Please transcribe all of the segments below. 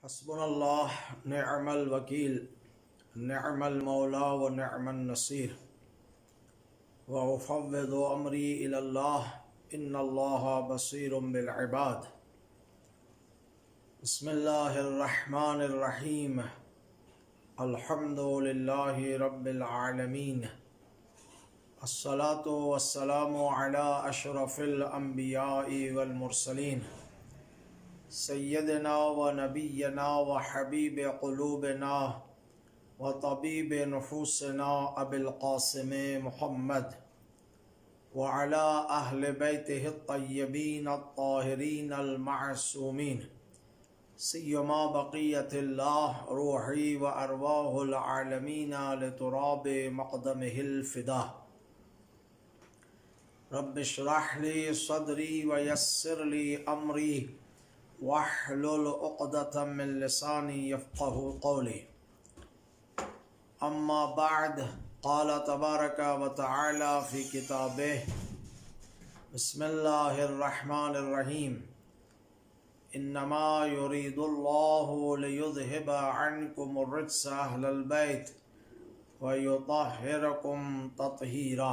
حسبنا اللہ نعم الوکیل نعم المولا و نعم النصیر وافوض امری الی اللہ ان اللہ بصیر بالعباد بسم اللہ الرحمن الرحیم الحمد للہ رب العالمین الصلاة والسلام علی اشرف الانبیاء والمرسلین سیدنا و نبینا و حبیب قلوبنا و طبیب نفوسنا ابی القاسم محمد وعلی اہل بیتہ الطیبین الطاہرین المعصومین سیما بقیت اللہ روحی و ارواح العالمین لتراب مقدمہ الفدا رب اشرح لی صدری و یسر لی امری واحلل عقدة من لسانی یفقه قولی اما بعد قال تبارک و تعالی فی کتابہ بسم اللہ الرحمن الرحیم انما یرید اللہ لیذہب عنکم الرجس اہل البیت ویطہرکم تطہیرا۔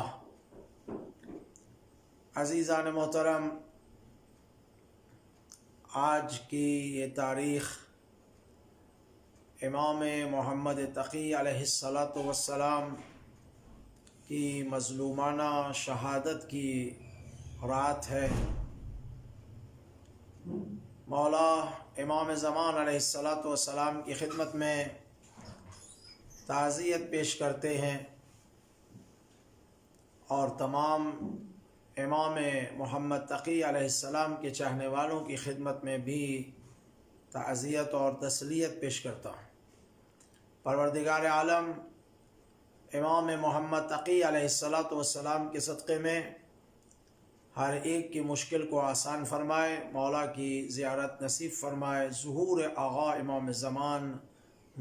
عزیزان محترم، آج کی یہ تاریخ امام محمد تقی علیہ السلام کی مظلومانہ شہادت کی رات ہے۔ مولا امام زمان علیہ السلام کی خدمت میں تعزیت پیش کرتے ہیں اور تمام امام محمد تقی علیہ السلام کے چاہنے والوں کی خدمت میں بھی تعزیت اور تسلیت پیش کرتا ہوں۔ پروردگار عالم امام محمد تقی علیہ السلام کے صدقے میں ہر ایک کی مشکل کو آسان فرمائے، مولا کی زیارت نصیب فرمائے، ظہور آغا امام زمان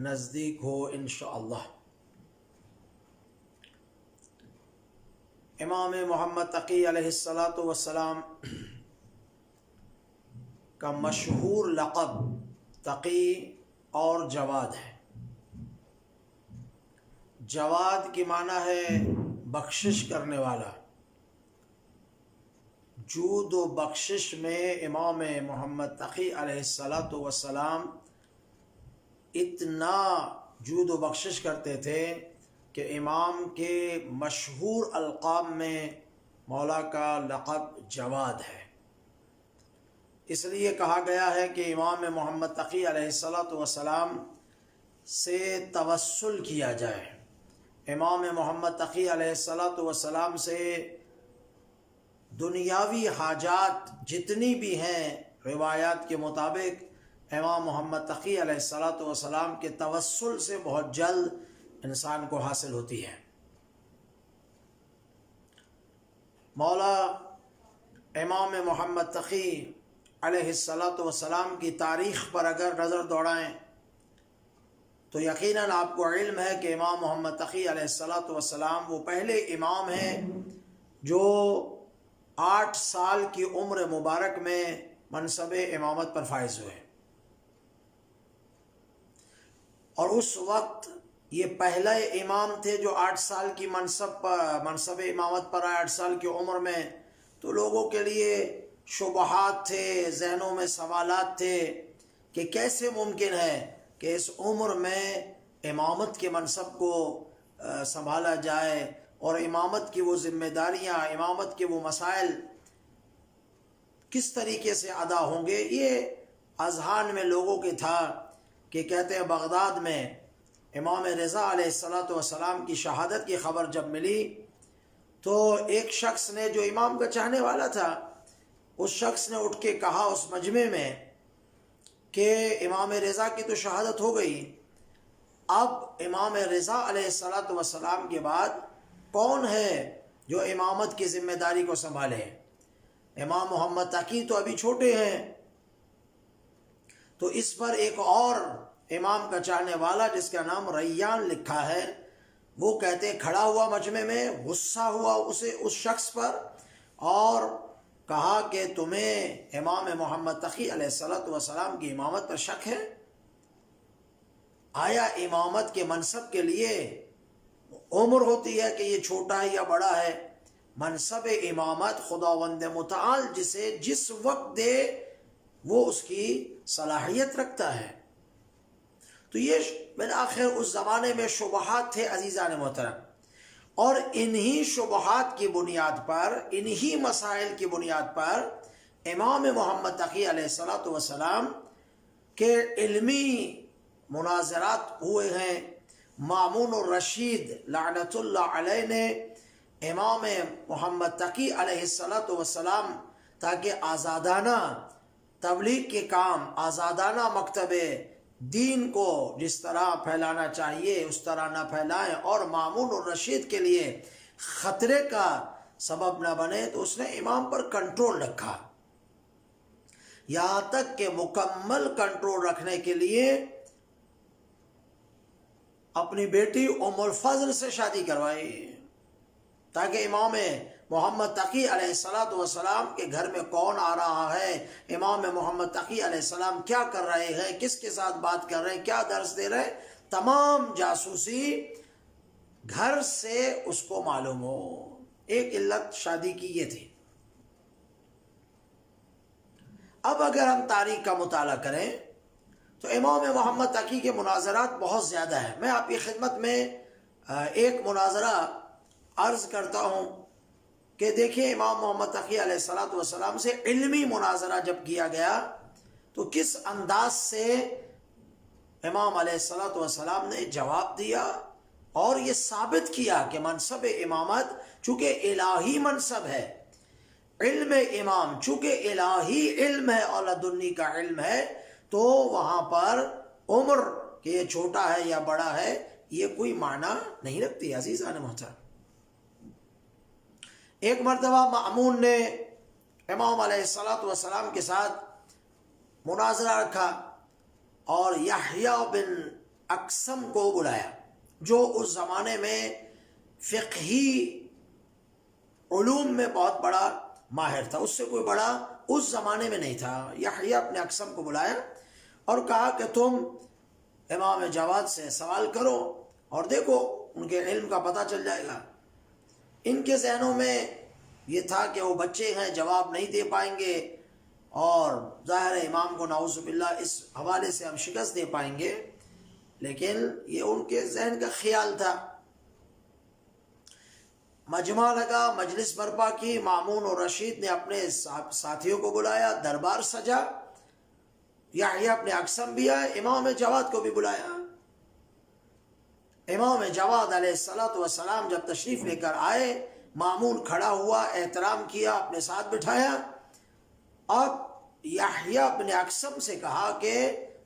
نزدیک ہو انشاءاللہ۔ امام محمد تقی علیہ السلام کا مشہور لقب تقی اور جواد ہے۔ جواد کی معنی ہے بخشش کرنے والا۔ جود و بخشش میں امام محمد تقی علیہ السلام اتنا جود و بخشش کرتے تھے کہ امام کے مشہور القاب میں مولا کا لقب جواد ہے۔ اس لیے کہا گیا ہے کہ امام محمد تقی علیہ السلام سے توسل کیا جائے، امام محمد تقی علیہ السلام سے دنیاوی حاجات جتنی بھی ہیں روایات کے مطابق امام محمد تقی علیہ السلام کے توسل سے بہت جلد انسان کو حاصل ہوتی ہے۔ مولا امام محمد تقی علیہ السلام کی تاریخ پر اگر نظر دوڑائیں تو یقیناً آپ کو علم ہے کہ امام محمد تقی علیہ السلام وہ پہلے امام ہیں جو 8 سال کی عمر مبارک میں منصب امامت پر فائز ہوئے، اور اس وقت یہ پہلا امام تھے جو 8 سال کی منصب امامت پر آئے 8 سال کی عمر میں۔ تو لوگوں کے لیے شبہات تھے، ذہنوں میں سوالات تھے کہ کیسے ممکن ہے کہ اس عمر میں امامت کے منصب کو سنبھالا جائے اور امامت کی وہ ذمہ داریاں، امامت کے وہ مسائل کس طریقے سے ادا ہوں گے۔ یہ اذہان میں لوگوں کے تھا کہ کہتے ہیں بغداد میں امام رضا علیہ السلام کی شہادت کی خبر جب ملی تو ایک شخص نے جو امام کا چاہنے والا تھا، اس شخص نے اٹھ کے کہا اس مجمع میں کہ امام رضا کی تو شہادت ہو گئی، اب امام رضا علیہ السلام کے بعد کون ہے جو امامت کی ذمہ داری کو سنبھالے؟ امام محمد تقی تو ابھی چھوٹے ہیں۔ تو اس پر ایک اور امام کا چاہنے والا جس کا نام ریان لکھا ہے، وہ کہتے کھڑا ہوا مجمع میں، غصہ ہوا اس شخص پر اور کہا کہ تمہیں امام محمد تقی علیہ السلام کی امامت پر شک ہے؟ آیا امامت کے منصب کے لیے عمر ہوتی ہے کہ یہ چھوٹا ہے یا بڑا ہے؟ منصب امامت خداوند متعال جسے جس وقت دے وہ اس کی صلاحیت رکھتا ہے۔ تو یہ بالآخر اس زمانے میں شبہات تھے عزیزان محترم، اور انہی شبہات کی بنیاد پر، انہی مسائل کی بنیاد پر امام محمد تقی علیہ الصلوۃ والسلام کے علمی مناظرات ہوئے ہیں۔ مامون الرشید لعنت اللہ علیہ نے امام محمد تقی علیہ الصلوۃ والسلام تاکہ آزادانہ تبلیغ کے کام، آزادانہ مکتب دین کو جس طرح پھیلانا چاہیے اس طرح نہ پھیلائیں، اور مامون الرشید کے لیے خطرے کا سبب نہ بنے، تو اس نے امام پر کنٹرول رکھا، یہاں تک کہ مکمل کنٹرول رکھنے کے لیے اپنی بیٹی ام الفضل سے شادی کروائی، تاکہ امام محمد تقی علیہ الصلوۃ والسلام کے گھر میں کون آ رہا ہے، امام محمد تقی علیہ السلام کیا کر رہے ہیں، کس کے ساتھ بات کر رہے ہیں، کیا درس دے رہے ہیں، تمام جاسوسی گھر سے اس کو معلوم ہو۔ ایک علت شادی کی یہ تھی۔ اب اگر ہم تاریخ کا مطالعہ کریں تو امام محمد تقی کے مناظرات بہت زیادہ ہیں۔ میں آپ کی خدمت میں ایک مناظرہ عرض کرتا ہوں کہ دیکھیں امام محمد تقی علیہ الصلوۃ والسلام سے علمی مناظرہ جب کیا گیا تو کس انداز سے امام علیہ الصلوۃ والسلام نے جواب دیا، اور یہ ثابت کیا کہ منصب امامت چونکہ الہی منصب ہے، علم امام چونکہ الہی علم ہے اور لدنی کا علم ہے، تو وہاں پر عمر کہ یہ چھوٹا ہے یا بڑا ہے یہ کوئی معنی نہیں رکھتی عزیزان محترم۔ ایک مرتبہ مأمون نے امام علیہ الصلوۃ والسلام کے ساتھ مناظرہ رکھا اور یحییٰ بن اقسم کو بلایا، جو اس زمانے میں فقہی علوم میں بہت بڑا ماہر تھا، اس سے کوئی بڑا اس زمانے میں نہیں تھا۔ یحییٰ بن اقسم کو بلایا اور کہا کہ تم امام جواد سے سوال کرو اور دیکھو ان کے علم کا پتہ چل جائے گا۔ ان کے ذہنوں میں یہ تھا کہ وہ بچے ہیں، جواب نہیں دے پائیں گے، اور ظاہر ہے امام کو نعوذ باللہ اس حوالے سے ہم شکست دے پائیں گے، لیکن یہ ان کے ذہن کا خیال تھا۔ مجمع لگا، مجلس برپا کی، مامون اور رشید نے اپنے ساتھیوں کو بلایا، دربار سجا، یحییٰ ابن اقسم بھی آئے، امام جواد کو بھی بلایا۔ امام جواد علیہ الصلوۃ والسلام جب تشریف لے کر آئے، مامون کھڑا ہوا، احترام کیا، اپنے ساتھ بٹھایا۔ اب یحییٰ ابن اقسم سے کہا کہ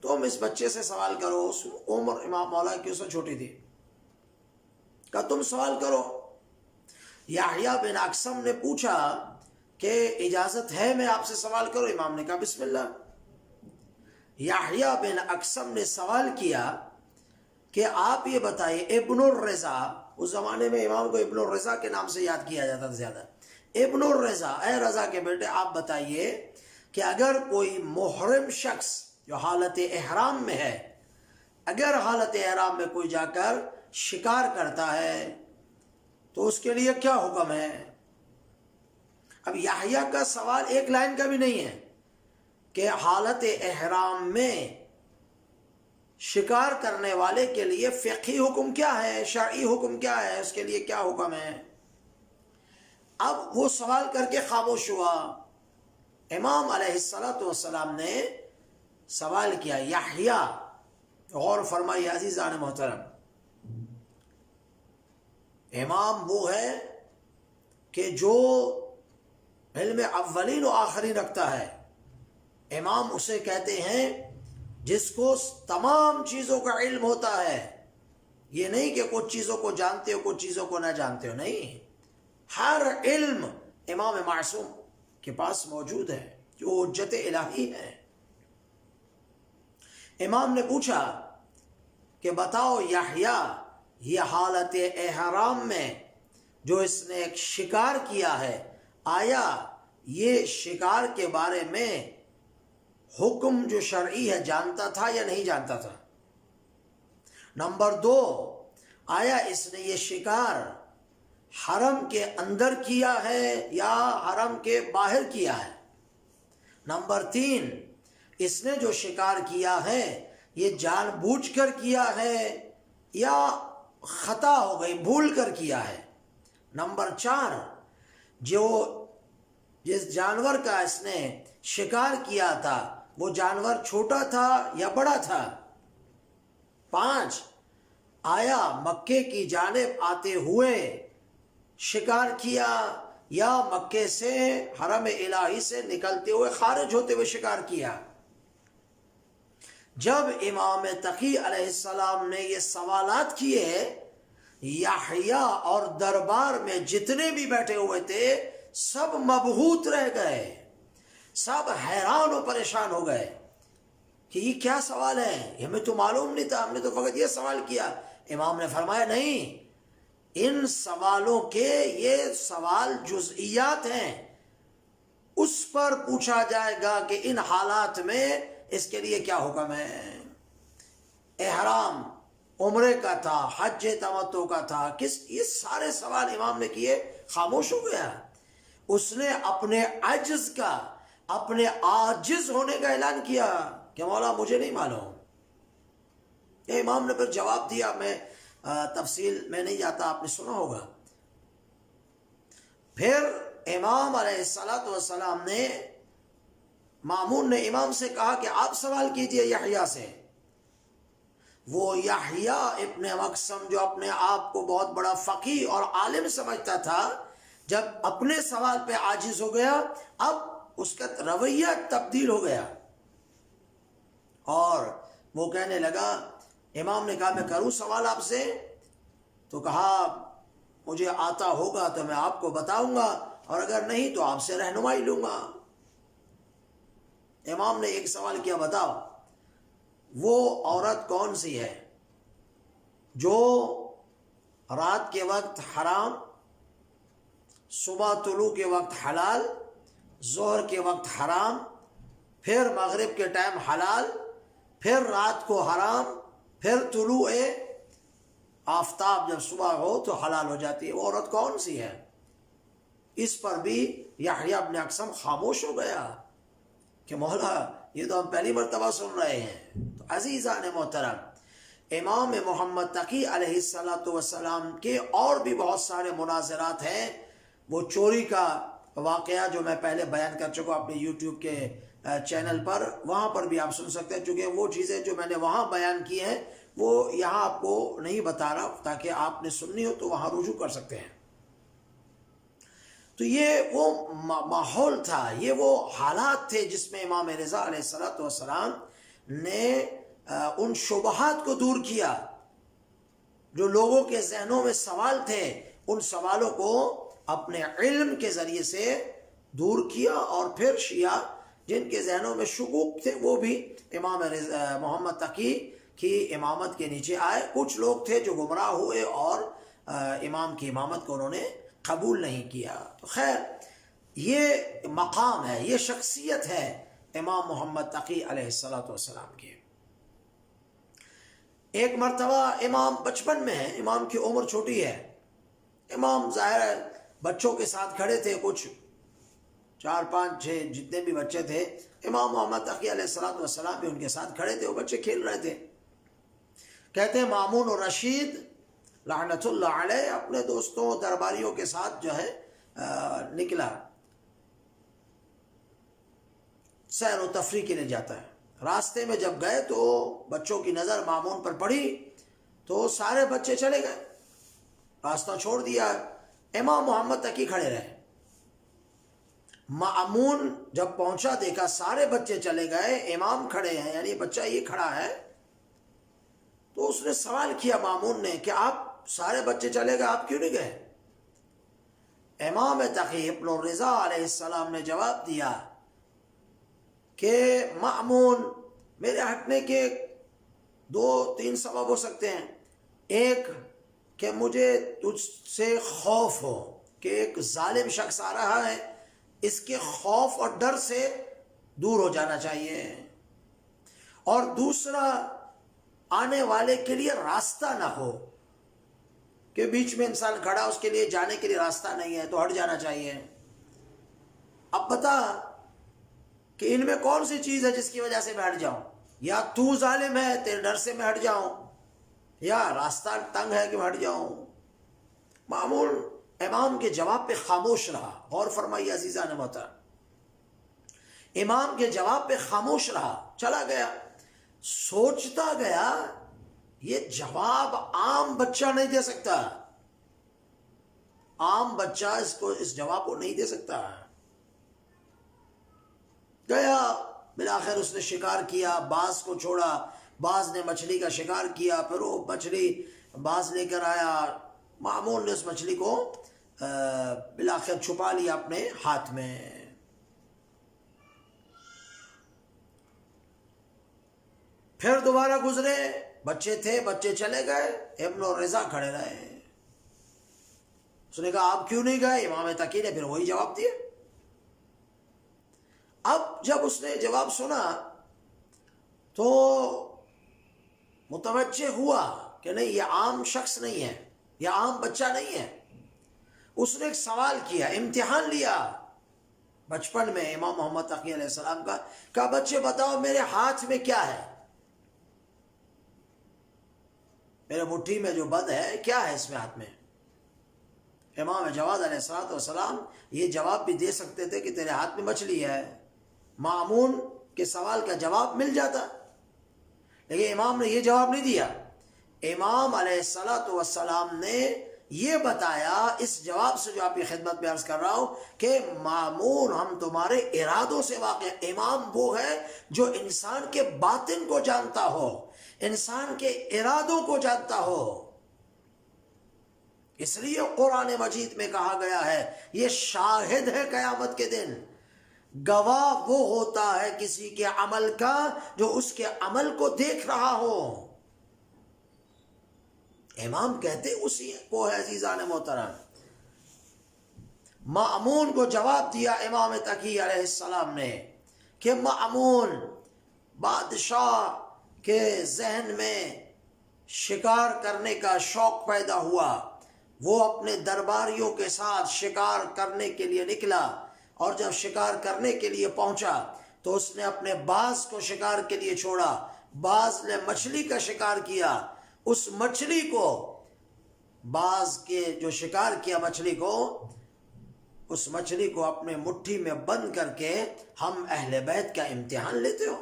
تم اس بچے سے سوال کرو، اس عمر امام مولا کی اس سے چھوٹی تھی، کہا تم سوال کرو۔ یحییٰ بن اقسم نے پوچھا کہ اجازت ہے میں آپ سے سوال کروں؟ امام نے کہا بسم اللہ۔ یحییٰ بن اقسم نے سوال کیا کہ آپ یہ بتائیے، ابن الرضا، اس زمانے میں امام کو ابن الرضا کے نام سے یاد کیا جاتا تھا زیادہ، ابن الرضا، اے رضا کے بیٹے آپ بتائیے کہ اگر کوئی محرم شخص جو حالت احرام میں ہے، اگر حالت احرام میں کوئی جا کر شکار کرتا ہے تو اس کے لیے کیا حکم ہے؟ اب یحییٰ کا سوال ایک لائن کا بھی نہیں ہے کہ حالت احرام میں شکار کرنے والے کے لیے فقہی حکم کیا ہے، شرعی حکم کیا ہے، اس کے لیے کیا حکم ہے۔ اب وہ سوال کر کے خاموش ہوا۔ امام علیہ الصلوۃ والسلام نے سوال کیا، یحییٰ غور فرمائیے عزیزان محترم، امام وہ ہے کہ جو علم اولین و آخرین رکھتا ہے، امام اسے کہتے ہیں جس کو تمام چیزوں کا علم ہوتا ہے، یہ نہیں کہ کچھ چیزوں کو جانتے ہو کچھ چیزوں کو نہ جانتے ہو، نہیں، ہر علم امام معصوم کے پاس موجود ہے جو حجت الہی ہے۔ امام نے پوچھا کہ بتاؤ یحییٰ، یہ حالت احرام میں جو اس نے ایک شکار کیا ہے، آیا یہ شکار کے بارے میں حکم جو شرعی ہے جانتا تھا یا نہیں جانتا تھا؟ نمبر 2، آیا اس نے یہ شکار حرم کے اندر کیا ہے یا حرم کے باہر کیا ہے؟ نمبر 3، اس نے جو شکار کیا ہے یہ جان بوجھ کر کیا ہے یا خطا ہو گئی، بھول کر کیا ہے؟ نمبر 4، جس جانور کا اس نے شکار کیا تھا وہ جانور چھوٹا تھا یا بڑا تھا؟ 5، آیا مکے کی جانب آتے ہوئے شکار کیا یا مکے سے حرم الہی سے نکلتے ہوئے خارج ہوتے ہوئے شکار کیا؟ جب امام تقی علیہ السلام نے یہ سوالات کیے، یحییٰ اور دربار میں جتنے بھی بیٹھے ہوئے تھے سب مبہوت رہ گئے، سب حیران و پریشان ہو گئے کہ یہ کیا سوال ہے، ہمیں تو معلوم نہیں تھا، ہم نے تو فقط یہ سوال کیا۔ امام نے فرمایا نہیں، ان سوالوں کے یہ سوال جزئیات ہیں، اس پر پوچھا جائے گا کہ ان حالات میں اس کے لیے کیا حکم ہے۔ احرام عمرے کا تھا، حج تمتع کا تھا، یہ سارے سوال امام نے کیے، خاموش ہو گیا۔ اس نے اپنے عجز کا، اپنے عاجز ہونے کا اعلان کیا کہ مولا مجھے نہیں معلوم۔ یہ امام نے پھر جواب دیا، میں تفصیل میں نہیں جاتا، آپ نے سنا ہوگا۔ پھر امام علیہ السلام نے، مامون نے امام سے کہا کہ آپ سوال کیجئے یحییٰ سے۔ وہ یحییٰ ابن مقسم جو اپنے آپ کو بہت بڑا فقیہ اور عالم سمجھتا تھا، جب اپنے سوال پہ عاجز ہو گیا، اب اس کا رویہ تبدیل ہو گیا اور وہ کہنے لگا، امام نے کہا میں کروں سوال آپ سے؟ تو کہا مجھے آتا ہوگا تو میں آپ کو بتاؤں گا، اور اگر نہیں تو آپ سے رہنمائی لوں گا۔ امام نے ایک سوال کیا، بتاؤ وہ عورت کون سی ہے جو رات کے وقت حرام، صبح طلوع کے وقت حلال، ظہر کے وقت حرام، پھر مغرب کے ٹائم حلال، پھر رات کو حرام، پھر طلوع آفتاب جب صبح ہو تو حلال ہو جاتی ہے، وہ عورت کون سی ہے؟ اس پر بھی یحییٰ ابن اقسم خاموش ہو گیا کہ مولا یہ تو ہم پہلی مرتبہ سن رہے ہیں۔ تو عزیزان محترم، امام محمد تقی علیہ السلام کے اور بھی بہت سارے مناظرات ہیں۔ وہ چوری کا واقعہ جو میں پہلے بیان کر چکا اپنے یوٹیوب کے چینل پر، وہاں پر بھی آپ سن سکتے ہیں، چونکہ وہ چیزیں جو میں نے وہاں بیان کی ہیں وہ یہاں آپ کو نہیں بتا رہا، تاکہ آپ نے سننی ہو تو وہاں رجوع کر سکتے ہیں۔ تو یہ وہ ماحول تھا، یہ وہ حالات تھے جس میں امام رضا علیہ السلام نے ان شبہات کو دور کیا، جو لوگوں کے ذہنوں میں سوال تھے، ان سوالوں کو اپنے علم کے ذریعے سے دور کیا، اور پھر شیعہ جن کے ذہنوں میں شکوک تھے وہ بھی امام محمد تقی کی امامت کے نیچے آئے۔ کچھ لوگ تھے جو گمراہ ہوئے اور امام کی امامت کو انہوں نے قبول نہیں کیا۔ تو خیر، یہ مقام ہے، یہ شخصیت ہے امام محمد تقی علیہ السلام کی۔ ایک مرتبہ امام بچپن میں ہے، امام کی عمر چھوٹی ہے، امام ظاہر ہے بچوں کے ساتھ کھڑے تھے، کچھ 4 5 6 جتنے بھی بچے تھے، امام محمد تقی علیہ السلام بھی ان کے ساتھ کھڑے تھے، وہ بچے کھیل رہے تھے۔ کہتے ہیں مامون و رشید لعنت اللہ علیہ اپنے دوستوں درباریوں کے ساتھ جو ہے نکلا، سیر و تفریح کے لیے جاتا ہے۔ راستے میں جب گئے تو بچوں کی نظر مامون پر پڑی تو سارے بچے چلے گئے، راستہ چھوڑ دیا، امام محمد تقی کھڑے رہے۔ مامون جب پہنچا دیکھا سارے بچے چلے گئے، امام کھڑے ہیں، یعنی بچہ یہ کھڑا ہے، تو اس نے سوال کیا مامون نے کہ آپ سارے بچے چلے گئے، آپ کیوں نہیں گئے؟ امام تقی ابن رضا علیہ السلام نے جواب دیا کہ مامون، میرے ہٹنے کے 2-3 سبب ہو سکتے ہیں۔ ایک کہ مجھے تجھ سے خوف ہو کہ ایک ظالم شخص آ رہا ہے، اس کے خوف اور ڈر سے دور ہو جانا چاہیے، اور دوسرا آنے والے کے لیے راستہ نہ ہو، کہ بیچ میں انسان کھڑا اس کے لیے جانے کے لیے راستہ نہیں ہے تو ہٹ جانا چاہیے۔ اب بتا کہ ان میں کون سی چیز ہے جس کی وجہ سے میں ہٹ جاؤں؟ یا تو ظالم ہے تیرے ڈر سے میں ہٹ جاؤں، یا راستہ تنگ ہے کہ میں ہٹ جاؤں؟ مامون امام کے جواب پہ خاموش رہا۔ غور فرمائیے عزیزان محترم، امام کے جواب پہ خاموش رہا، چلا گیا، سوچتا گیا یہ جواب عام بچہ نہیں دے سکتا، عام بچہ اس جواب کو نہیں دے سکتا۔ گیا، بالآخر اس نے شکار کیا، باز کو چھوڑا، باز نے مچھلی کا شکار کیا، پھر وہ مچھلی باز لے کر آیا، مامون نے اس مچھلی کو بالآخر چھپا لیا اپنے ہاتھ میں۔ پھر دوبارہ گزرے، بچے تھے، بچے چلے گئے، ابن رضا کھڑے رہے۔ اس نے کہا آپ کیوں نہیں گئے؟ امام تقی نے پھر وہی جواب دیا۔ اب جب اس نے جواب سنا تو متوجہ ہوا کہ نہیں، یہ عام شخص نہیں ہے، یہ عام بچہ نہیں ہے۔ اس نے ایک سوال کیا، امتحان لیا بچپن میں امام محمد تقی علیہ السلام کا، کہا بچے بتاؤ میرے ہاتھ میں کیا ہے، میرے مٹھی میں جو بد ہے کیا ہے اس میں ہاتھ میں؟ امام جواد علیہ السلام یہ جواب بھی دے سکتے تھے کہ تیرے ہاتھ میں مچھلی ہے، مامون کے سوال کا جواب مل جاتا، لیکن امام نے یہ جواب نہیں دیا۔ امام علیہ السلام نے یہ بتایا اس جواب سے جو آپ کی خدمت میں عرض کر رہا ہوں کہ مامون ہم تمہارے ارادوں سے واقف۔ امام وہ ہے جو انسان کے باطن کو جانتا ہو، انسان کے ارادوں کو جانتا ہو، اس لیے قرآن مجید میں کہا گیا ہے یہ شاہد ہے قیامت کے دن، گواہ وہ ہوتا ہے کسی کے عمل کا جو اس کے عمل کو دیکھ رہا ہو۔ امام کہتے اسی کو ہے عزیزان محترم۔ مأمون کو جواب دیا امام تقی علیہ السلام نے کہ مأمون، بادشاہ کے ذہن میں شکار کرنے کا شوق پیدا ہوا، وہ اپنے درباریوں کے ساتھ شکار کرنے کے لیے نکلا، اور جب شکار کرنے کے لیے پہنچا تو اس نے اپنے باز کو شکار کے لیے چھوڑا، باز نے مچھلی کا شکار کیا، اس مچھلی کو، باز کے جو شکار کیا مچھلی کو، اس مچھلی کو اپنے مٹھی میں بند کر کے ہم اہل بیت کا امتحان لیتے ہو۔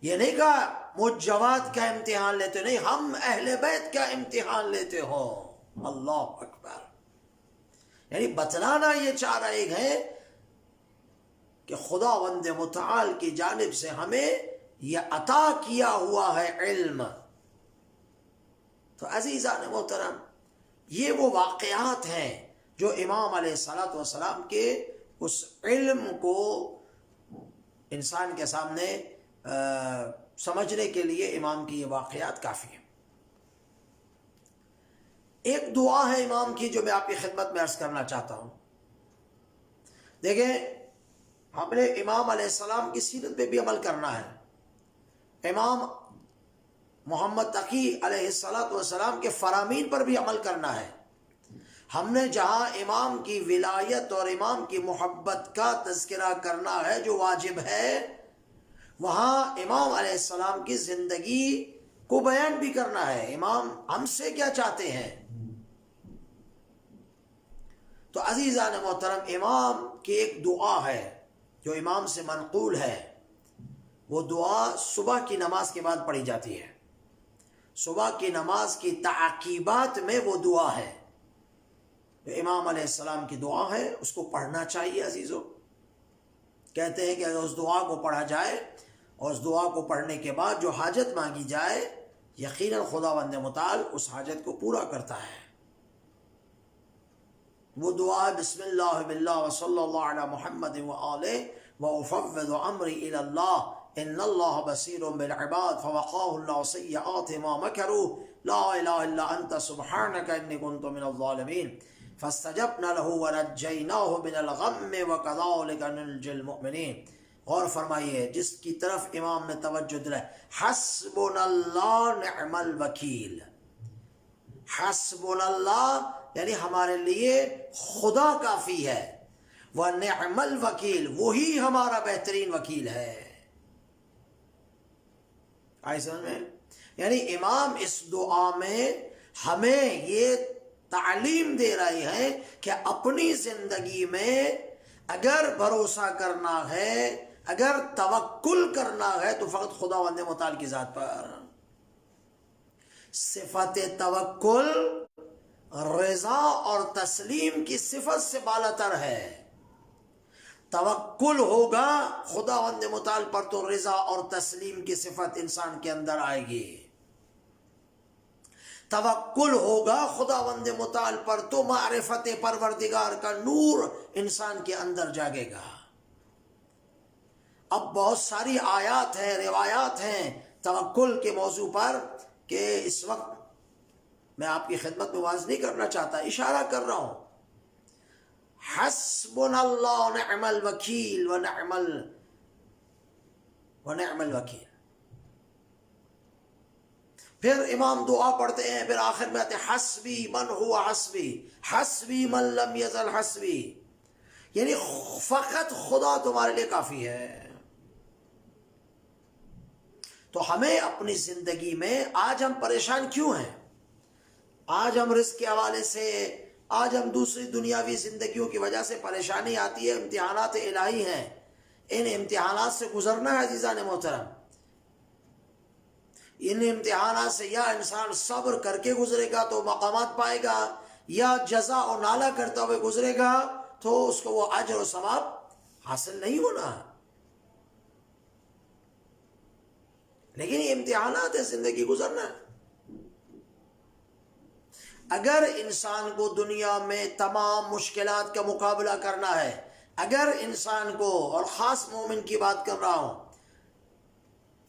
یہ نہیں کہا مجھ جواد کا امتحان لیتے ہو، نہیں، ہم اہل بیت کا امتحان لیتے ہو۔ اللہ اکبر، یعنی بتلانا یہ چاہ رہے ہیں کہ خداوند متعال کی جانب سے ہمیں یہ عطا کیا ہوا ہے علم۔ تو عزیزان محترم، یہ وہ واقعات ہیں جو امام علیہ السلام کے اس علم کو انسان کے سامنے سمجھنے کے لیے امام کی یہ واقعات کافی ہیں۔ ایک دعا ہے امام کی جو میں آپ کی خدمت میں عرض کرنا چاہتا ہوں۔ دیکھیں، ہم نے امام علیہ السلام کی سیرت پہ بھی عمل کرنا ہے، امام محمد تقی علیہ السلام کے فرامین پر بھی عمل کرنا ہے۔ ہم نے جہاں امام کی ولایت اور امام کی محبت کا تذکرہ کرنا ہے جو واجب ہے، وہاں امام علیہ السلام کی زندگی کو بیان بھی کرنا ہے، امام ہم سے کیا چاہتے ہیں۔ تو عزیزان محترم، امام کی ایک دعا ہے جو امام سے منقول ہے، وہ دعا صبح کی نماز کے بعد پڑھی جاتی ہے۔ صبح کی نماز کی تعقیبات میں وہ دعا ہے، جو امام علیہ السلام کی دعا ہے، اس کو پڑھنا چاہیے عزیزو۔ کہتے ہیں کہ اگر اس دعا کو پڑھا جائے اور اس دعا کو پڑھنے کے بعد جو حاجت مانگی جائے، یقیناً خداوند متعال اس حاجت کو پورا کرتا ہے۔ وہ دعا بسم اللہ باللہ وصلی اللہ علی محمد وآلہ وافوض امری الی اللہ ان اللہ بصیر بالعباد فوقاہ اللہ سیئات ما مکروا لا الہ الا انت سبحانک انی کنت من الظالمین فاستجبنا له ونجیناہ من الغم وکذالک ننجی المؤمنین۔ غور فرمائیے جس کی طرف امام نے توجہ دلائی، حسبنا اللہ نعم الوکیل. حسبنا اللہ یعنی ہمارے لیے خدا کافی ہے، وَنِعْمَ الْوَكِيلُ وہی ہمارا بہترین وکیل ہے. آئی سمجھ میں؟ یعنی امام اس دعا میں ہمیں یہ تعلیم دے رہے ہیں کہ اپنی زندگی میں اگر بھروسہ کرنا ہے، اگر توکل کرنا ہے تو فقط خداوند متعال کی ذات پر. صفت توکل رضا اور تسلیم کی صفت سے بالاتر ہے. توکل ہوگا خداوند متعال پر تو رضا اور تسلیم کی صفت انسان کے اندر آئے گی. توکل ہوگا خداوند متعال پر تو معرفت پروردگار کا نور انسان کے اندر جاگے گا. اب بہت ساری آیات ہیں، روایات ہیں توکل کے موضوع پر کہ اس وقت میں آپ کی خدمت میں واضح نہیں کرنا چاہتا، اشارہ کر رہا ہوں. حسبنا اللہ نعم الوکیل ونعم الوکیل. پھر امام دعا پڑھتے ہیں، پھر آخر میں آتے حسبی من ہوا حسبی، حسبی من لم یزل حسبی، یعنی فقط خدا تمہارے لیے کافی ہے. تو ہمیں اپنی زندگی میں آج ہم پریشان کیوں ہیں؟ آج ہم رزق کے حوالے سے، آج ہم دوسری دنیاوی زندگیوں کی وجہ سے پریشانی آتی ہے. امتحانات الہی ہیں، ان امتحانات سے گزرنا ہے عزیزان محترم. ان امتحانات سے یا انسان صبر کر کے گزرے گا تو مقامات پائے گا، یا جزا اور نالا کرتا ہوئے گزرے گا تو اس کو وہ اجر و ثواب حاصل نہیں ہونا. لیکن یہ امتحانات ہے، زندگی گزرنا ہے. اگر انسان کو دنیا میں تمام مشکلات کا مقابلہ کرنا ہے، اگر انسان کو، اور خاص مومن کی بات کر رہا ہوں،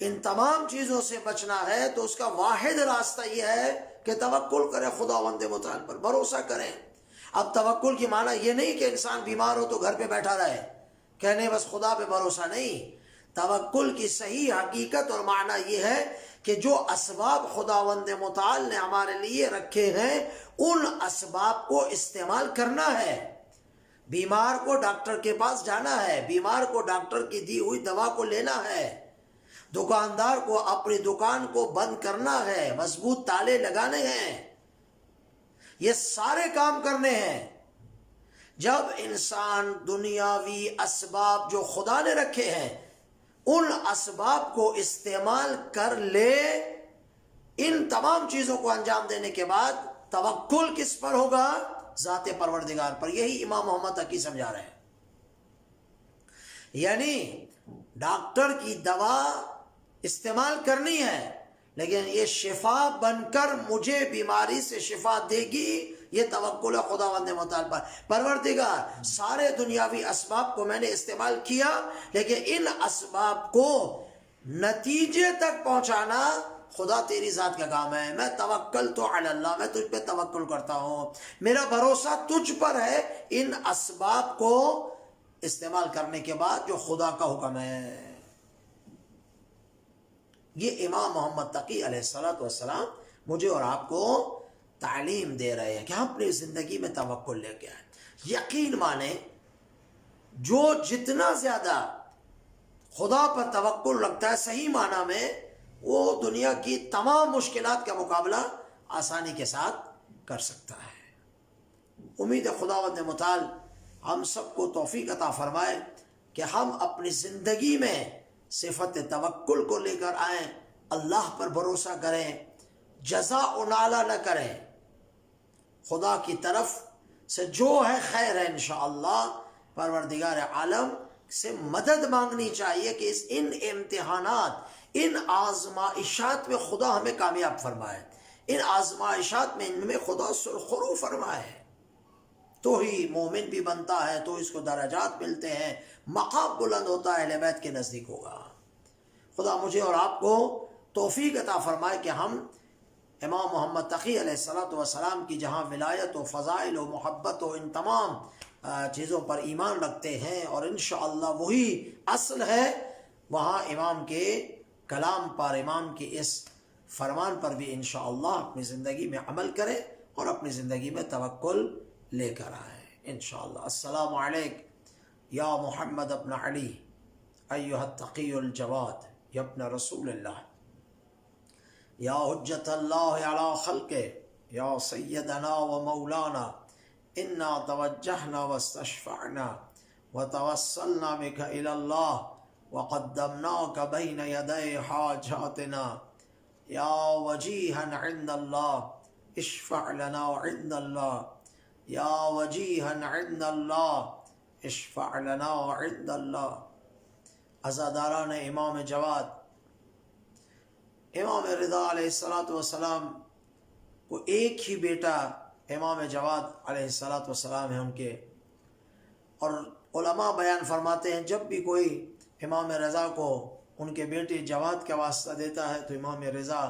ان تمام چیزوں سے بچنا ہے تو اس کا واحد راستہ یہ ہے کہ توکل کرے، خداوند متعال پر بھروسہ کریں. اب توکل کی معنی یہ نہیں کہ انسان بیمار ہو تو گھر پہ بیٹھا رہے، کہنے بس خدا پہ بھروسہ نہیں. توکل کی صحیح حقیقت اور معنی یہ ہے کہ جو اسباب خداوند متعال نے ہمارے لیے رکھے ہیں ان اسباب کو استعمال کرنا ہے. بیمار کو ڈاکٹر کے پاس جانا ہے، بیمار کو ڈاکٹر کی دی ہوئی دوا کو لینا ہے، دکاندار کو اپنی دکان کو بند کرنا ہے، مضبوط تالے لگانے ہیں، یہ سارے کام کرنے ہیں. جب انسان دنیاوی اسباب جو خدا نے رکھے ہیں ان اسباب کو استعمال کر لے، ان تمام چیزوں کو انجام دینے کے بعد توکل کس پر ہوگا؟ ذات پروردگار پر. یہی امام محمد تقی سمجھا رہے ہیں. یعنی ڈاکٹر کی دوا استعمال کرنی ہے لیکن یہ شفا بن کر مجھے بیماری سے شفا دے گی، یہ توکل ہے خداوند متعال پر. پروردگار سارے دنیاوی اسباب کو میں نے استعمال کیا لیکن ان اسباب کو نتیجے تک پہنچانا خدا تیری ذات کا کام ہے. میں توکل تو علی اللہ، میں تجھ پہ توکل کرتا ہوں، میرا بھروسہ تجھ پر ہے ان اسباب کو استعمال کرنے کے بعد جو خدا کا حکم ہے. یہ امام محمد تقی علیہ السلام مجھے اور آپ کو تعلیم دے رہے ہیں کہ ہم اپنی زندگی میں توکل لے کے آئیں. یقین مانیں جو جتنا زیادہ خدا پر توکل رکھتا ہے صحیح معنی میں، وہ دنیا کی تمام مشکلات کا مقابلہ آسانی کے ساتھ کر سکتا ہے. امید ہے خداوند متعال ہم سب کو توفیق عطا فرمائے کہ ہم اپنی زندگی میں صفت توکل کو لے کر آئیں، اللہ پر بھروسہ کریں، جزا و نالا نہ کریں. خدا کی طرف سے جو ہے خیر ہے انشاءاللہ. پروردگار عالم سے مدد مانگنی چاہیے کہ ان امتحانات، ان آزمائشات میں خدا ہمیں کامیاب فرمائے، ان آزمائشات میں ان میں خدا سرخرو فرمائے، تو ہی مومن بھی بنتا ہے، تو اس کو درجات ملتے ہیں، مقام بلند ہوتا ہے، اہل بیت کے نزدیک ہوگا. خدا مجھے اور آپ کو توفیق عطا فرمائے کہ ہم امام محمد تقی علیہ السلام کی جہاں ولایت و فضائل و محبت و ان تمام چیزوں پر ایمان رکھتے ہیں اور انشاءاللہ وہی اصل ہے، وہاں امام کے کلام پر، امام کے اس فرمان پر بھی انشاءاللہ اپنی زندگی میں عمل کرے اور اپنی زندگی میں توکل لے کر آئے انشاءاللہ۔ السلام علیکم یا محمد ابن علی ایھا التقی الجواد یا ابن رسول اللہ یا حجت اللہ علی خلقہ یا سیدنا و مولانا انا توجہنا واستشفعنا وتوسلنا بک الی اللہ وقدمناک بین یدی حاجاتنا یا وجیہا عند اللہ اشفع لنا عند اللہ یا وجیہا عند اللہ اشفع لنا عند اللہ۔ عزاداران امام جواد، امام رضا علیہ السلام کو ایک ہی بیٹا امام جواد علیہ السلام ہے ان کے، اور علماء بیان فرماتے ہیں جب بھی کوئی امام رضا کو ان کے بیٹے جواد کا واسطہ دیتا ہے تو امام رضا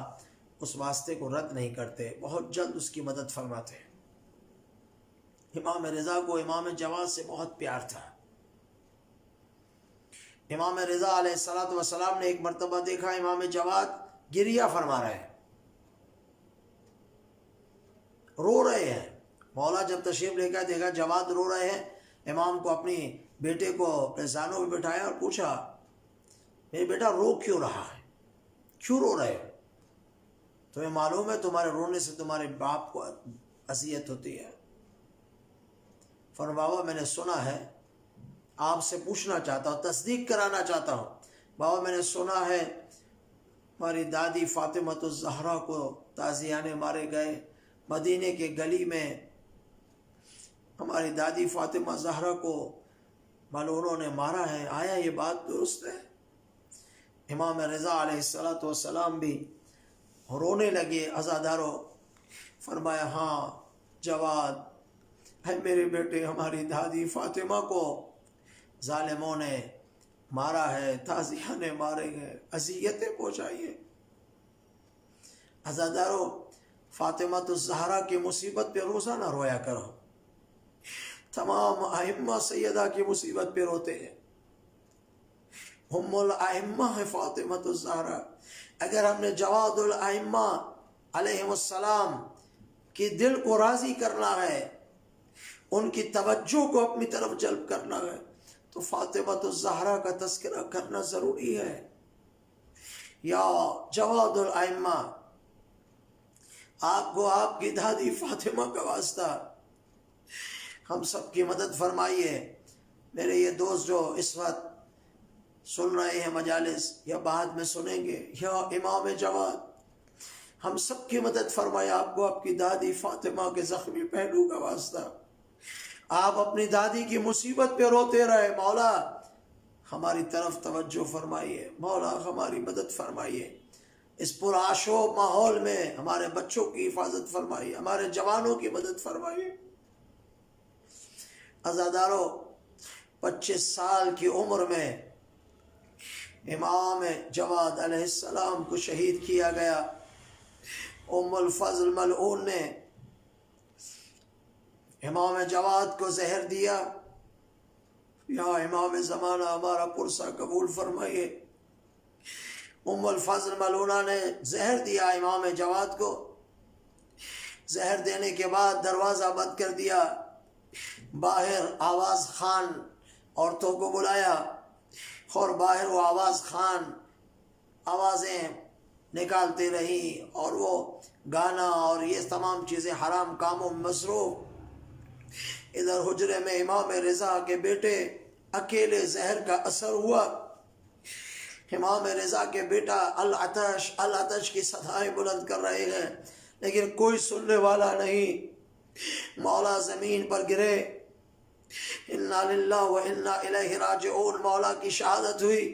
اس واسطے کو رد نہیں کرتے، بہت جلد اس کی مدد فرماتے ہیں۔ امام رضا کو امام جواد سے بہت پیار تھا۔ امام رضا علیہ السلام نے ایک مرتبہ دیکھا امام جواد گریہ فرما رہے ہیں، رو رہے ہیں۔ مولا جب تشریف لے کر دیکھا جواد رو رہے ہیں، امام کو اپنی بیٹے کو اپنے زانوں میں بٹھایا اور پوچھا میرے بیٹا رو کیوں رہا ہے، کیوں رو رہے ہو؟ تمہیں معلوم ہے تمہارے رونے سے تمہارے باپ کو اذیت ہوتی ہے؟ فرمایا بابا میں نے سنا ہے، آپ سے پوچھنا چاہتا ہوں، تصدیق کرانا چاہتا ہوں۔ بابا میں نے سنا ہے ہماری دادی فاطمۃ الزہرا کو تازیانے مارے گئے، مدینے کے گلی میں ہماری دادی فاطمہ زہرا کو ملعونوں نے مارا ہے، آیا یہ بات درست ہے؟ امام رضا علیہ السلام بھی رونے لگے۔ عزادارو فرمایا ہاں جواد ہے میرے بیٹے، ہماری دادی فاطمہ کو ظالموں نے مارا ہے، تازیانے مارے گئے، اذیتیں پہنچائی ہیں۔ عزادارو فاطمۃ الزہرا کی مصیبت پہ روزہ نہ رویا کرو، تمام ائمہ سیدہ کی مصیبت پہ روتے ہیں، ام الائمہ ہے فاطمۃ الزہرا۔ اگر ہم نے جواد الائمہ علیہ السلام کے دل کو راضی کرنا ہے، ان کی توجہ کو اپنی طرف جلب کرنا ہے تو فاطمۃ الزہرا کا تذکرہ کرنا ضروری ہے۔ یا جواد الائمہ، آپ کو آپ کی دادی فاطمہ کا واسطہ ہم سب کی مدد فرمائیے۔ میرے یہ دوست جو اس وقت سن رہے ہیں مجالس یا بعد میں سنیں گے، یا امام جواد، ہم سب کی مدد فرمائے، آپ کو آپ کی دادی فاطمہ کے زخمی پہلو کا واسطہ۔ آپ اپنی دادی کی مصیبت پہ روتے رہے، مولا ہماری طرف توجہ فرمائیے، مولا ہماری مدد فرمائیے، اس پرآشوب ماحول میں ہمارے بچوں کی حفاظت فرمائیے، ہمارے جوانوں کی مدد فرمائیے۔ عزادارو 25 سال کی عمر میں امام جواد علیہ السلام کو شہید کیا گیا۔ ام الفضل ملعون نے امام جواد کو زہر دیا۔ یا امام زمانہ ہمارا پرسہ قبول فرمائیے۔ ام الفضل ملعونہ نے زہر دیا امام جواد کو، زہر دینے کے بعد دروازہ بند کر دیا، باہر آواز خان عورتوں کو بلایا اور باہر وہ آواز خان آوازیں نکالتے رہی اور وہ گانا اور یہ تمام چیزیں حرام کاموں میں مصروف۔ ادھر حجرے میں امام رضا کے بیٹے اکیلے زہر کا اثر ہوا، امام رضا کے بیٹا العطش العطش کی صدائیں بلند کر رہے ہیں لیکن کوئی سننے والا نہیں۔ مولا زمین پر گرے، انا للہ و انا الیہ راجعون، مولا کی شہادت ہوئی،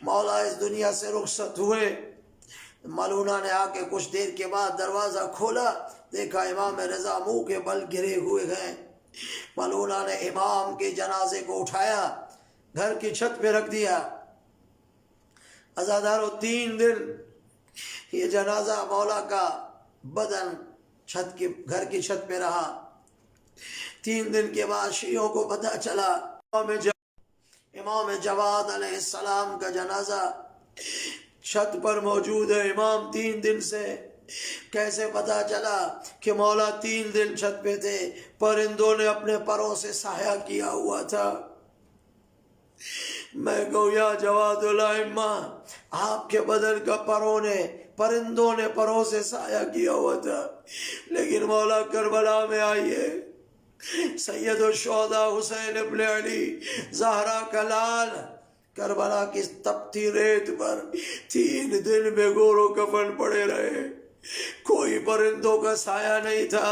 مولا اس دنیا سے رخصت ہوئے۔ ملعونہ نے آ کے کچھ دیر کے بعد دروازہ کھولا، دیکھا امام رضا منہ کے بل گرے ہوئے ہیں۔ ملعونہ نے امام کے جنازے کو اٹھایا، گھر کی چھت پہ رکھ دیا۔ عزادارو 3 دن یہ جنازہ مولا کا بدن گھر کی چھت پہ رہا۔ 3 دن کے بعد شیعوں کو پتہ چلا امام جواد علیہ السلام کا جنازہ چھت پر موجود ہے۔ امام 3 دن سے کیسے پتا چلا کہ مولا 3 دن چھت پہ تھے؟ پرندوں نے اپنے پروں سے سایہ کیا ہوا تھا۔ میں کہوں یا جواد الائمہ، آپ کے بدن کا پرندوں نے پروں سے سایہ کیا ہوا تھا، لیکن مولا کربلا میں آئیے، سید الشہداء حسین ابن علی زہرا کا لال کربلا کی تپتی ریت پر 3 دن میں گور و کفن پڑے رہے، کوئی پرندوں کا سایہ نہیں تھا،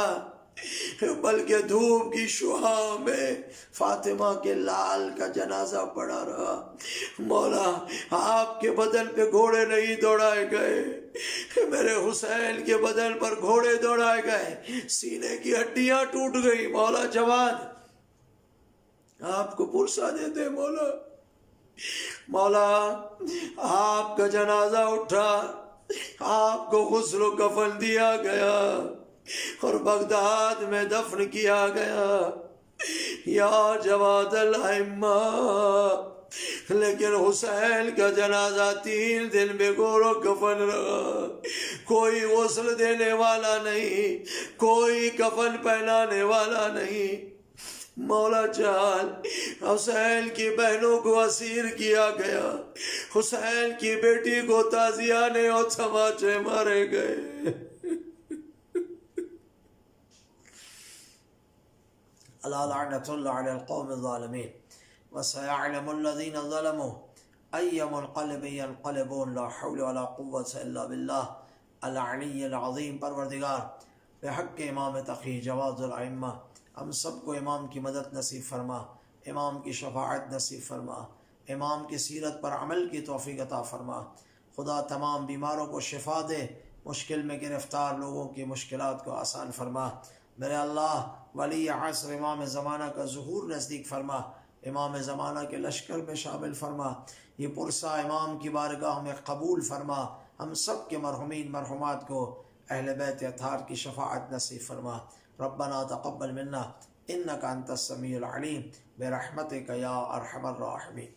بلکہ دھوپ کی شعاع میں فاطمہ کے لال کا جنازہ پڑا رہا۔ مولا آپ کے بدن پہ گھوڑے نہیں دوڑائے گئے، میرے حسین کے بدن پر گھوڑے دوڑائے گئے، سینے کی ہڈیاں ٹوٹ گئی۔ مولا جواد آپ کو پرسہ دیتے مولا۔ مولا آپ کا جنازہ اٹھا، آپ کو غسل و کفن دیا گیا اور بغداد میں دفن کیا گیا یا جواد الائمہ، لیکن حسین کا جنازہ 3 دن میں گور و کفن رہا، کوئی غسل دینے والا نہیں، کوئی کفن پہنانے والا نہیں۔ مولا جان حسین کی بہنوں کو اسیر کیا گیا، حسین کی بیٹی کو تازیانے اور تماچے مارے گئے۔ اللہ لعنت اللہ علی القوم الظالمین وسيعلم الذين ظلموا أي منقلب ينقلبون لا حول ولا قوة إلا بالله العلی العظیم۔ پروردگار بحق امام تقی جواز الائمہ ہم سب کو امام کی مدد نصیب فرما، امام کی شفاعت نصیب فرما، امام کی سیرت پر عمل کی توفیق عطا فرما۔ خدا تمام بیماروں کو شفا دے، مشکل میں گرفتار لوگوں کی مشکلات کو آسان فرما۔ میرے اللہ ولی عصر امام زمانہ کا ظہور نزدیک فرما، امام زمانہ کے لشکر میں شامل فرما، یہ پرسہ امام کی بارگاہ میں قبول فرما۔ ہم سب کے مرحومین مرحومات کو اہل بیت اطہار کی شفاعت نصیب فرما۔ ربنا تقبل منا انک انت السمیع العلیم برحمتک یا ارحم الراحمین۔